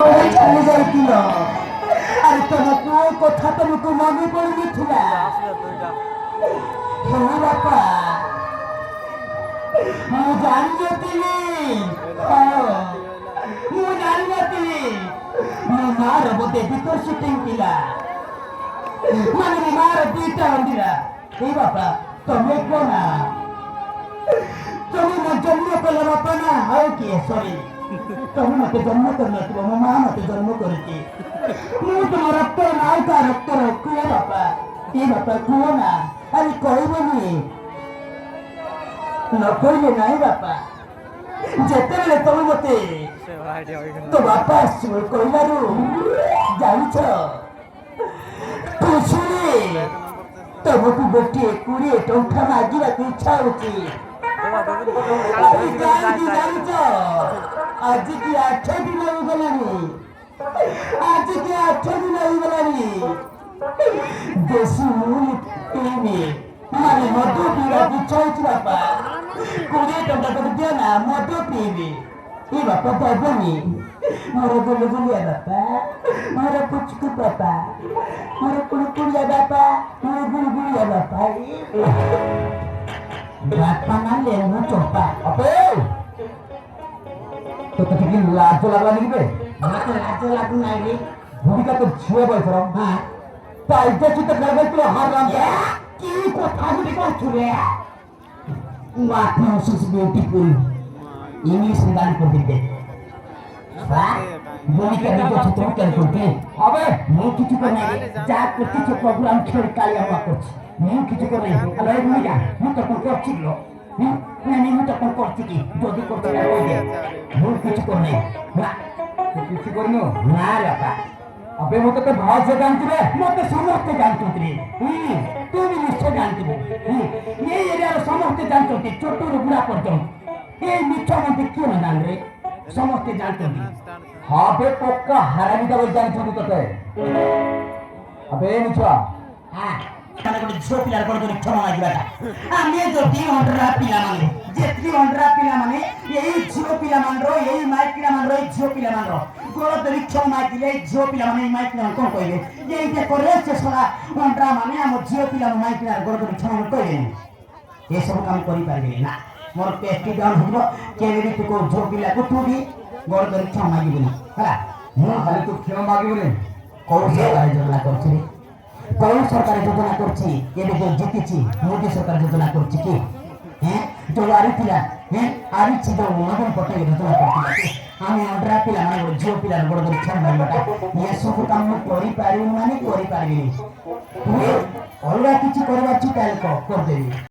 ଚାଲି ଯାଇଥିଲ ଆରେ ତମ ପୁଅ କଥା ତମକୁ ମନେ ପଡୁନଥିଲା। ହଁ ବାପା ମୁଁ ଜାଣିନଥିଲି। ମୁଁ ଜାଣିନଥିଲି ମୋ ମାର ବୋଧେ ଭିତର ସୁଟିଂ ଥିଲା ମାନେ ମୋ ମାର ଦୁଇଟା ଅଣ୍ଡିରା। ଏଇ ବାପା ତମେ କଣ ତମେ ମୋ ଜନ୍ମ କଲ ବାପା ନା ଆଉ କିଏ? ସରି ତମେ ମତେ ଜନ୍ମ କରିନଥିବ ମୋ ମା ମତେ ଜନ୍ମ କରିଛି। ମୁଁ ତୁମ ରକ୍ତର ନାଉ ତା ରକ୍ତର କୁହ ବାପା। ଏ ବାପା କୁହ ନା ଆରେ କହିବନି ନ କହିଲେ ନାହିଁ ବାପା। ଯେତେବେଳେ ତମେ ମତେ ତୋ ବାପା ଆସିବ କହିଲାରୁ ଜାଣିଛ ଖୁସିରେ ତମକୁ ଗୋଟିଏ 20 ଟଙ୍କା ମାଗିବାକୁ ଇଚ୍ଛା ହଉଛି। ଜାଣିଛ ଆଜିକି 8 ଦିନ ହେଇଗଲାଣି। ଆଜିକି 8 ଦିନ ହେଇଗଲାଣି ଦେଶୀ ମୁଢ଼ି ପିଇବି ମାନେ ମଦ ପିଇବାକୁ ଇଚ୍ଛା ହଉଛି ବାପା। 20 ଟଙ୍କା କରି ଦିଅ ନା ମଦ ପିଇବି। ଏ ବାପା ଦବନି ମୋର ଗୁଲଗୁଲିଆ ବାପା ମୋର ପୁଚକୁ ବାପା ମୋର କୁଳକୁଳିଆ ବାପା ମୋର ଗୁଲଗୁଲିଆ ବାପା। ବାପା ନା ଲେମ୍ବୁ ଚୋପା তোকে কি লাজ লাগলানি রে? আমাকে লাজ লাগু নাই রে। ভূমিকা তো ঝিয়ে বয়সর হ্যাঁ তাই যে চিন্তা করবে তুই হারলাম কি কথা গুলি করছু রে? What nonsense beautiful English গান করতে দে। ভূমিকা দিতে তুমি কেন করতে হবে? ମୁଁ କିଛି କରି ନାହିଁ যা করতেছ প্রোগ্রাম ছেড়ে কালি আমা করছি। ମୁଁ କିଛି କରି ନାହିଁ। হ্যালো ভূমিকা ମୁଁ তো কোন করছি লো ମୁଁ ତ କଣ କରୁଛି କି ଯଦି କରୁଛି ନା କହିଦେ ମୁଁ କିଛି କରୁନି। କିଛି କରିନୁ ନା ବାପା। अबे मते तो भाव से जानती रे मते समस्त जानती रे। तू भी निश्चय जानती ये एरिया रो समस्त जानती छोटू रो बुढ़ा पर्यंत ये मिठा मते क्यों ना जान रे समस्त जानती। हां बे पक्का हरामी का जानती तते। अबे मिठा हां মানে কোন ঝিও পিলার কোন ক্ষমা মাগিবাটা আমি যদি অন্ডরা পিলা মানে যেতি অন্ডরা পিলা মানে এই ঝিও পিলা মানরো এই মাইক পিলা মানরো এই ঝিও পিলা মানরো গোড় ধরি ক্ষমা মাগিলে ঝিও পিলা মানে এই মাইক পিলা কোন কইবে এইটা করে সে সরা অন্ডরা মানে ଆମ ঝিও পিলা মাইক পিলা গোড় ধরি ক্ষমা কইবে এ সব কাম করি পারবি না মোর পেস্টি ডাউন হইব কেবি তু কো ঝিও পিলা কো তু भी গোড় ধরি ক্ষমা মাগিবনি হলা মু খালি তু ক্ষমা মাগিবনি কোন সরকার যোজনা করছি কোন সরকার যোজনা করছি এবে যে জিতেছি মোদি সরকার যোজনা করছি কি হ্যাঁ তো আরি পিলা হ্যাঁ আরি ছিল নবীন পট্টনায়ক যোজনা করছি আমি অন্ডরা পিলা মানে ঝিও পিলা বড় বড় ছড় মারিবাটা এ সব কাম করি পারি মানে করি পারবি তুমি অলগা কিছু করবার ছি তাহলে কর দেবি।